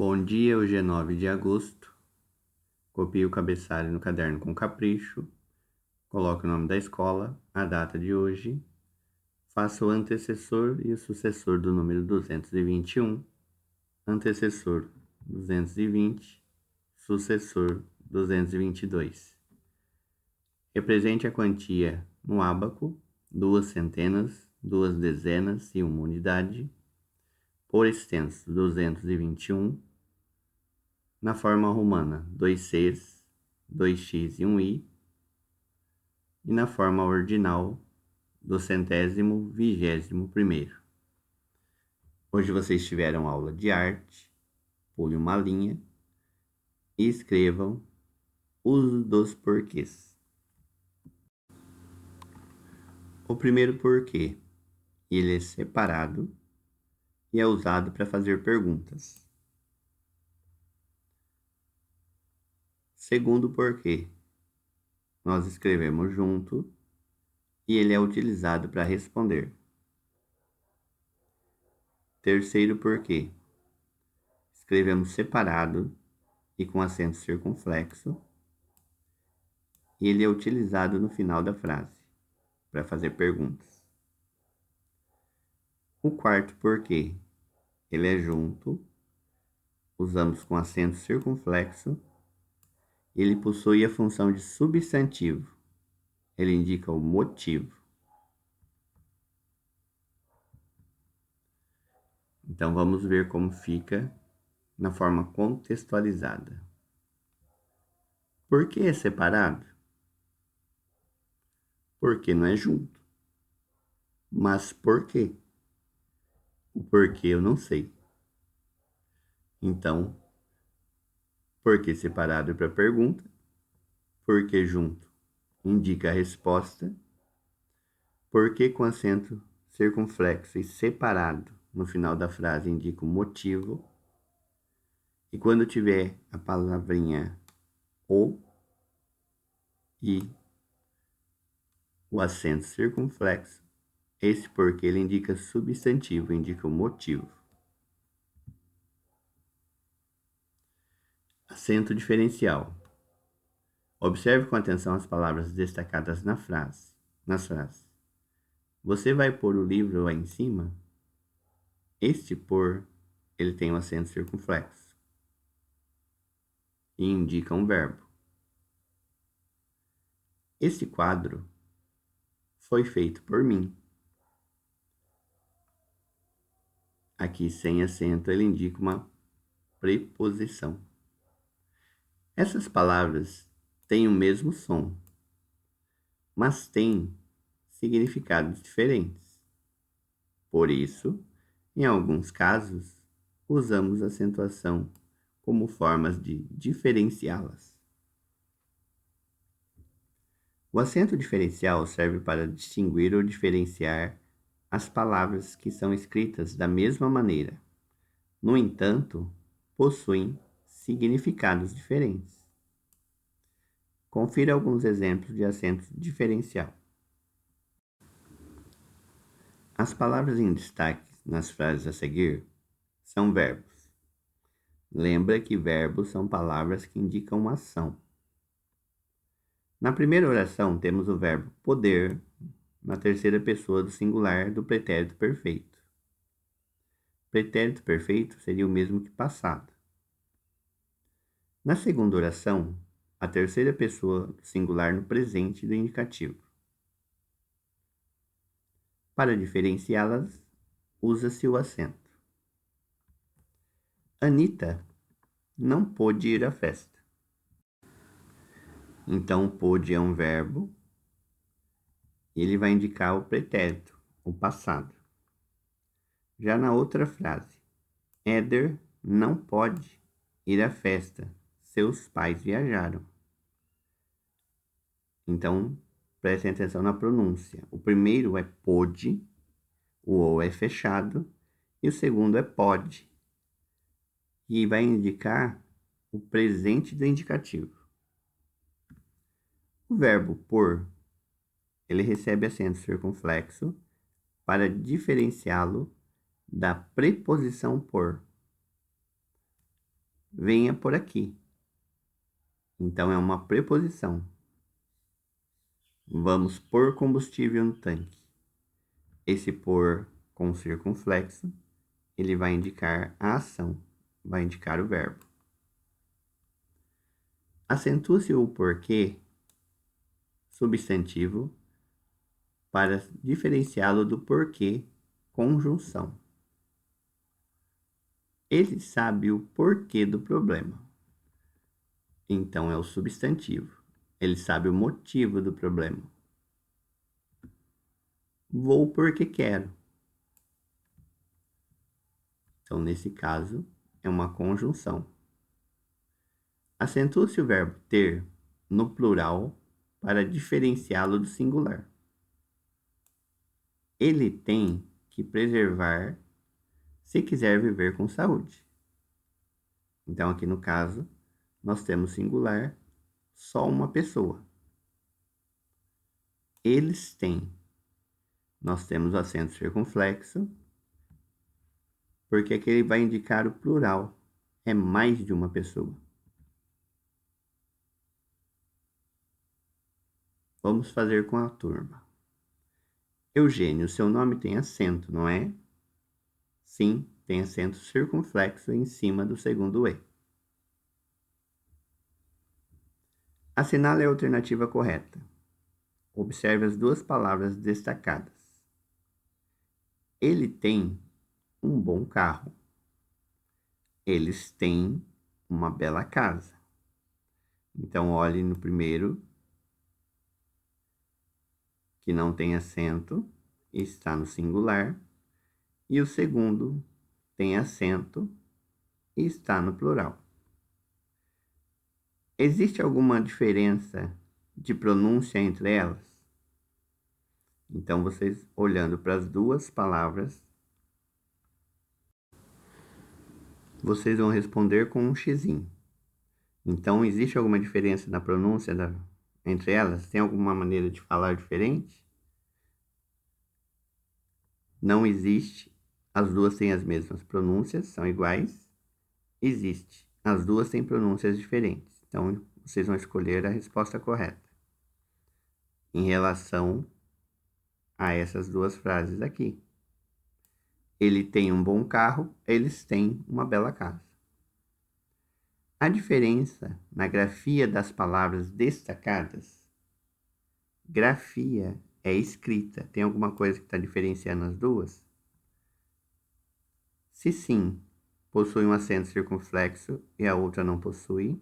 Bom dia, hoje é 9 de agosto. Copie o cabeçalho no caderno com capricho. Coloque o nome da escola, a data de hoje. Faça o antecessor e o sucessor do número 221. Antecessor 220, sucessor 222. Represente a quantia no ábaco, 2 centenas, 2 dezenas e 1 unidade. Por extenso, 221. Na forma romana, 2 Cs, 2x e 1i. E na forma ordinal, do 121º. Hoje vocês tiveram aula de arte. Pule uma linha e escrevam uso dos porquês. O primeiro porquê, ele é separado e é usado para fazer perguntas. Segundo porquê, nós escrevemos junto e ele é utilizado para responder. Terceiro porquê, escrevemos separado e com acento circunflexo, e ele é utilizado no final da frase para fazer perguntas. O quarto porquê, ele é junto, usamos com acento circunflexo, ele possui a função de substantivo, ele indica o motivo. Então vamos ver como fica na forma contextualizada. Por que é separado? Porque não é junto. Mas por quê? O porquê eu não sei. Então, porque separado é para pergunta, porque junto indica a resposta, porque com acento circunflexo e separado no final da frase indica o motivo, e quando tiver a palavrinha ou e o acento circunflexo, esse porque ele indica substantivo, indica o motivo. Acento diferencial. Observe com atenção as palavras destacadas nas frases. Você vai pôr o livro lá em cima? Este pôr, ele tem um acento circunflexo e indica um verbo. Este quadro foi feito por mim. Aqui sem acento, ele indica uma preposição. Essas palavras têm o mesmo som, mas têm significados diferentes. Por isso, em alguns casos, usamos acentuação como formas de diferenciá-las. O acento diferencial serve para distinguir ou diferenciar as palavras que são escritas da mesma maneira. No entanto, possuem significados diferentes. Confira alguns exemplos de acento diferencial. As palavras em destaque nas frases a seguir são verbos. Lembra que verbos são palavras que indicam uma ação. Na primeira oração, temos o verbo poder na terceira pessoa do singular do pretérito perfeito. Pretérito perfeito seria o mesmo que passado. Na segunda oração, a terceira pessoa do singular no presente do indicativo. Para diferenciá-las, usa-se o acento. Anita não pôde ir à festa. Então, pôde é um verbo e ele vai indicar o pretérito, o passado. Já na outra frase, Éder não pode ir à festa. Seus pais viajaram. Então, prestem atenção na pronúncia. O primeiro é pôde, o O é fechado, e o segundo é pode. E vai indicar o presente do indicativo. O verbo por, ele recebe acento circunflexo para diferenciá-lo da preposição por. venha por aqui. Então, é uma preposição. Vamos pôr combustível no tanque. Esse pôr com circunflexo, ele vai indicar a ação, vai indicar o verbo. Acentua-se o porquê, substantivo, para diferenciá-lo do porquê, conjunção. Ele sabe o porquê do problema. Então, é o substantivo. Ele sabe o motivo do problema. Vou porque quero. Então, nesse caso, é uma conjunção. Acentua-se o verbo ter no plural para diferenciá-lo do singular. Ele tem que preservar se quiser viver com saúde. Então, aqui no caso, nós temos singular, só uma pessoa. Eles têm. Nós temos o acento circunflexo, porque aqui ele vai indicar o plural. É mais de uma pessoa. Vamos fazer com a turma. Eugênio, seu nome tem acento, não é? Sim, tem acento circunflexo em cima do segundo E. Assinale a alternativa correta. Observe as duas palavras destacadas. Ele tem um bom carro. Eles têm uma bela casa. Então, olhe no primeiro, que não tem acento, está no singular. E o segundo tem acento e está no plural. Existe alguma diferença de pronúncia entre elas? Então, vocês olhando para as duas palavras, vocês vão responder com um xizinho. Então, existe alguma diferença na pronúncia entre elas? Tem alguma maneira de falar diferente? Não existe. As duas têm as mesmas pronúncias, são iguais. Existe. As duas têm pronúncias diferentes. Então, vocês vão escolher a resposta correta em relação a essas duas frases aqui. Ele tem um bom carro, eles têm uma bela casa. A diferença na grafia das palavras destacadas, grafia é escrita. Tem alguma coisa que está diferenciando as duas? Se sim, possui um acento circunflexo e a outra não possui,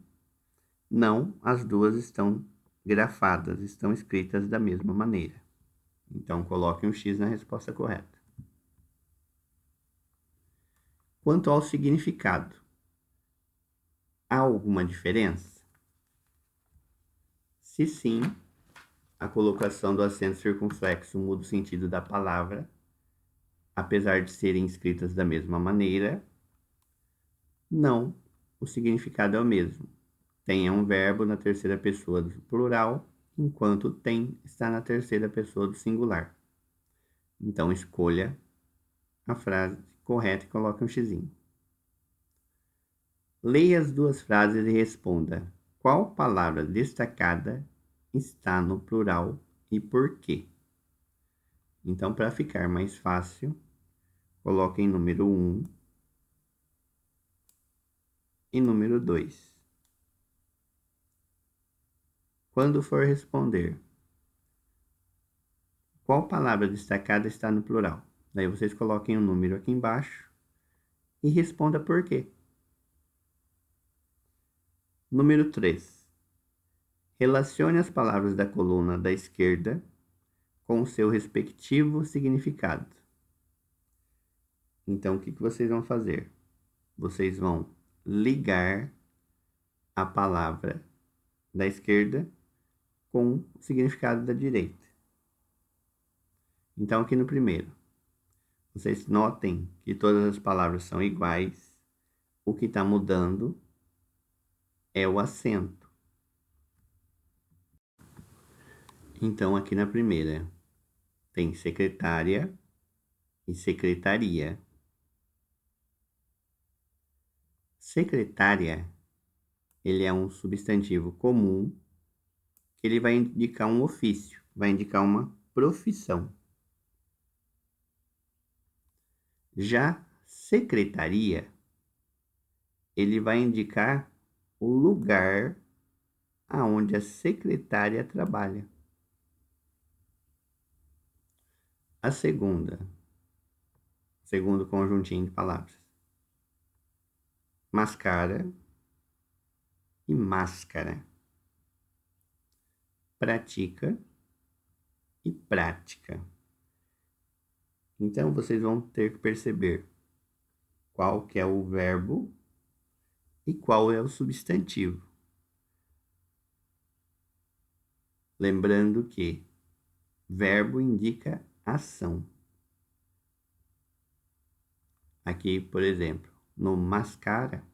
não, as duas estão grafadas, estão escritas da mesma maneira. Então, coloque um X na resposta correta. Quanto ao significado, há alguma diferença? Se sim, a colocação do acento circunflexo muda o sentido da palavra, apesar de serem escritas da mesma maneira. Não, o significado é o mesmo. Tem é um verbo na terceira pessoa do plural, enquanto tem está na terceira pessoa do singular. Então, escolha a frase correta e coloque um xizinho. Leia as duas frases e responda qual palavra destacada está no plural e por quê. Então, para ficar mais fácil, coloque em número 1 e número 2. Quando for responder, qual palavra destacada está no plural? Daí vocês coloquem um número aqui embaixo e responda por quê. Número 3. Relacione as palavras da coluna da esquerda com o seu respectivo significado. Então, o que vocês vão fazer? Vocês vão ligar a palavra da esquerda com o significado da direita. Então, aqui no primeiro, vocês notem que todas as palavras são iguais. O que está mudando é o acento. Então, aqui na primeira, tem secretária e secretaria. Secretária ele é um substantivo comum, que ele vai indicar um ofício, vai indicar uma profissão. Já secretaria, ele vai indicar o lugar aonde a secretária trabalha. A segundo conjuntinho de palavras, mascara e máscara, pratica e prática. Então, vocês vão ter que perceber qual que é o verbo e qual é o substantivo. Lembrando que verbo indica ação. Aqui, por exemplo, no mascara,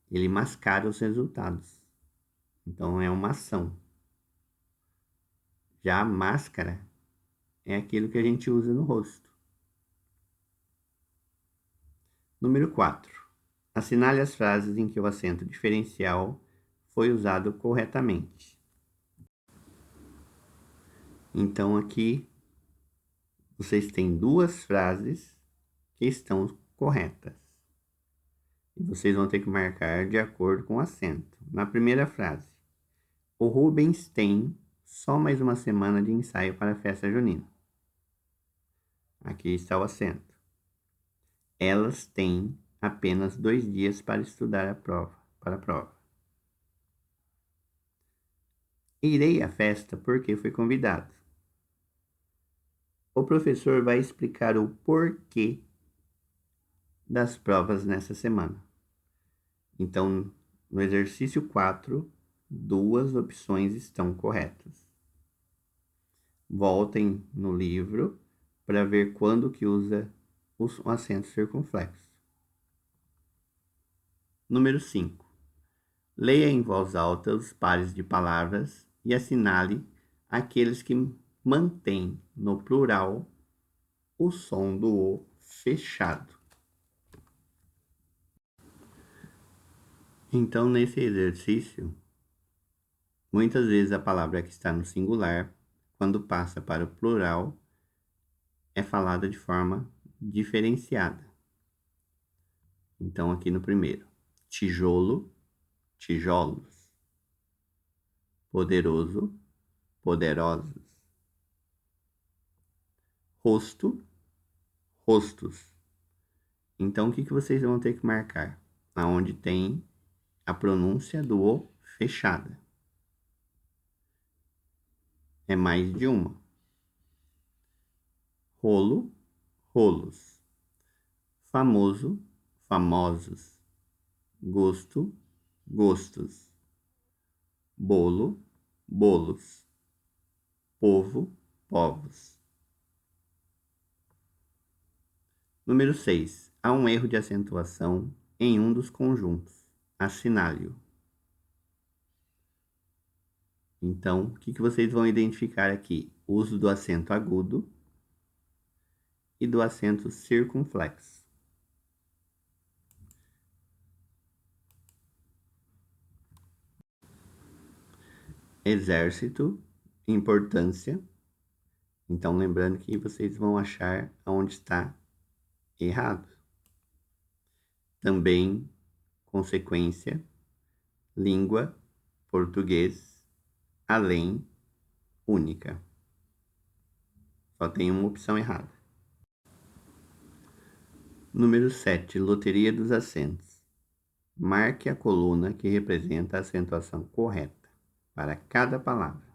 ele mascara os resultados. Então, é uma ação. Já a máscara é aquilo que a gente usa no rosto. Número 4. Assinale as frases em que o acento diferencial foi usado corretamente. Então, aqui, vocês têm duas frases que estão corretas. E vocês vão ter que marcar de acordo com o acento. Na primeira frase, o Rubens tem só mais uma semana de ensaio para a festa junina. Aqui está o acento. Elas têm apenas 2 dias para estudar para a prova. Irei à festa porque fui convidado. O professor vai explicar o porquê das provas nessa semana. Então, no exercício 4, 2 opções estão corretas. Voltem no livro para ver quando que usa o acento circunflexo. Número 5. Leia em voz alta os pares de palavras e assinale aqueles que mantêm no plural o som do O fechado. Então, nesse exercício, muitas vezes a palavra que está no singular, quando passa para o plural, é falada de forma diferenciada. Então, aqui no primeiro, tijolo, tijolos, poderoso, poderosos, rosto, rostos. Então, o que vocês vão ter que marcar? Aonde tem a pronúncia do O fechada. É mais de uma. Rolo, rolos. Famoso, famosos. Gosto, gostos. Bolo, bolos. Povo, povos. Número 6. Há um erro de acentuação em um dos conjuntos. Assinale-o. Então, o que vocês vão identificar aqui? O uso do acento agudo e do acento circunflexo. Exército, importância. Então, lembrando que vocês vão achar onde está errado. Também, consequência, língua, português, além, única. Só tem uma opção errada. Número 7. Loteria dos acentos. Marque a coluna que representa a acentuação correta para cada palavra.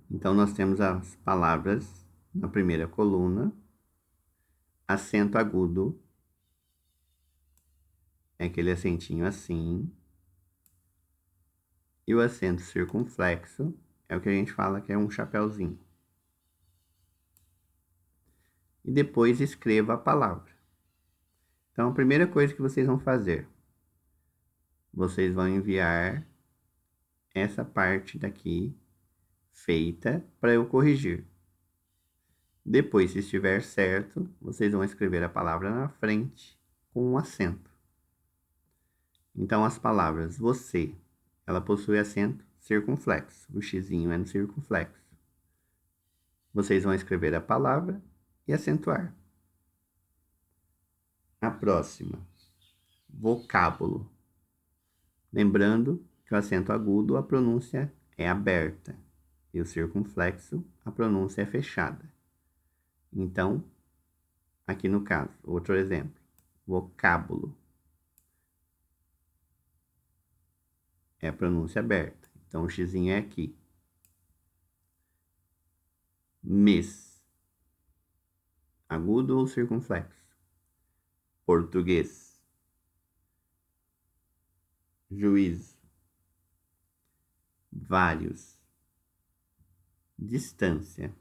Então, nós temos as palavras na primeira coluna. Acento agudo é aquele acentinho assim. E o acento circunflexo é o que a gente fala que é um chapéuzinho. E depois escreva a palavra. Então, a primeira coisa que vocês vão fazer, vocês vão enviar essa parte daqui feita para eu corrigir. Depois, se estiver certo, vocês vão escrever a palavra na frente com um acento. Então, as palavras você, ela possui acento circunflexo. O xizinho é no circunflexo. Vocês vão escrever a palavra e acentuar. A próxima, vocábulo. Lembrando que o acento agudo, a pronúncia é aberta. E o circunflexo, a pronúncia é fechada. Então, aqui no caso, outro exemplo. Vocábulo. É a pronúncia aberta. Então, o xizinho é aqui. Mês. Agudo ou circunflexo? Português. Juízo. Vários. Distância.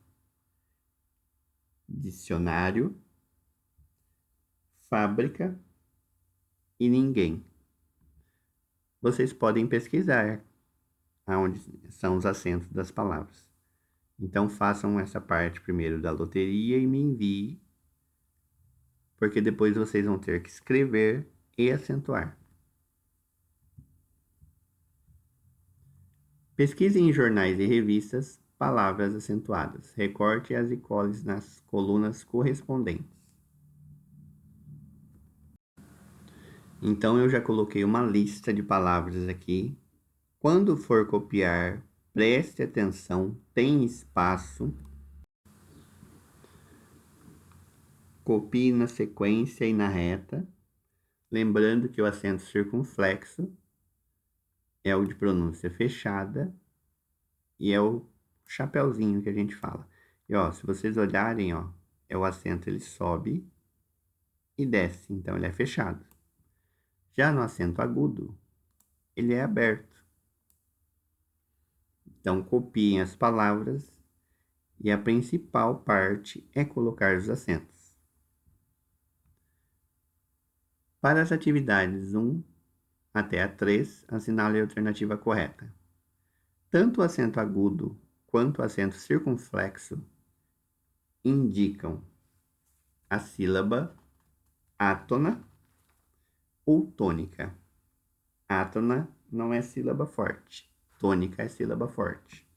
Dicionário. Fábrica. E ninguém. Vocês podem pesquisar aonde são os acentos das palavras. Então, façam essa parte primeiro da loteria e me envie, porque depois vocês vão ter que escrever e acentuar. Pesquise em jornais e revistas palavras acentuadas. Recorte-as e cole nas colunas correspondentes. Então, eu já coloquei uma lista de palavras aqui. Quando for copiar, preste atenção, tem espaço. Copie na sequência e na reta. Lembrando que o acento circunflexo é o de pronúncia fechada e é o chapeuzinho que a gente fala. E ó, se vocês olharem, ó, é o acento, ele sobe e desce, então ele é fechado. Já no acento agudo, ele é aberto. Então, copiem as palavras e a principal parte é colocar os acentos. Para as atividades 1 até a 3, assinale a alternativa correta. Tanto o acento agudo quanto o acento circunflexo indicam a sílaba átona ou tônica. Átona não é sílaba forte, tônica é sílaba forte.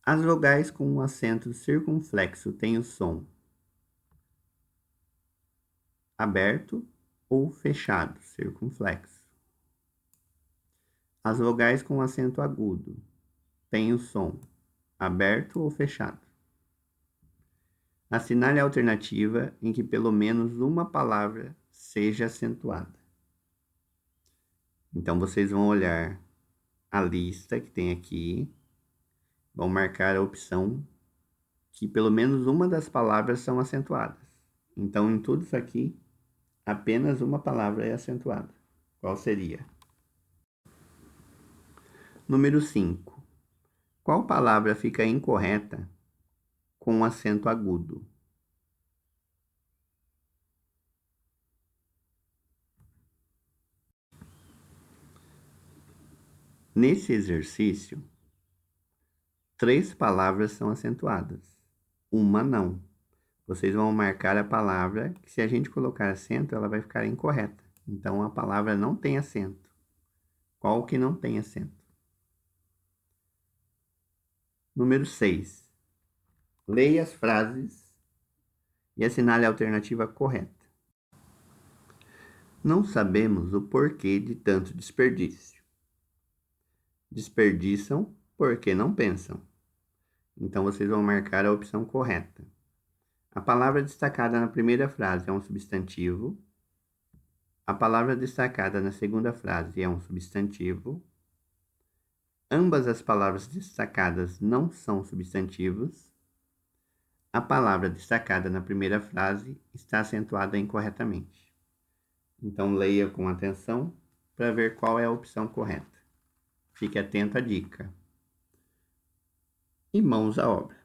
As vogais com um acento circunflexo têm o som aberto ou fechado, circunflexo. As vogais com acento agudo têm o som aberto ou fechado. Assinale a alternativa em que pelo menos uma palavra seja acentuada. Então, vocês vão olhar a lista que tem aqui, vão marcar a opção que pelo menos uma das palavras são acentuadas. Então, em tudo isso aqui, apenas uma palavra é acentuada. Qual seria? Número 5. Qual palavra fica incorreta com um acento agudo? Nesse exercício, 3 palavras são acentuadas, uma não. Vocês vão marcar a palavra que, se a gente colocar acento, ela vai ficar incorreta. Então, a palavra não tem acento. Qual que não tem acento? Número 6. Leia as frases e assinale a alternativa correta. Não sabemos o porquê de tanto desperdício. Desperdiçam porque não pensam. Então, vocês vão marcar a opção correta. A palavra destacada na primeira frase é um substantivo. A palavra destacada na segunda frase é um substantivo. Ambas as palavras destacadas não são substantivos. A palavra destacada na primeira frase está acentuada incorretamente. Então, leia com atenção para ver qual é a opção correta. Fique atento à dica. E mãos à obra.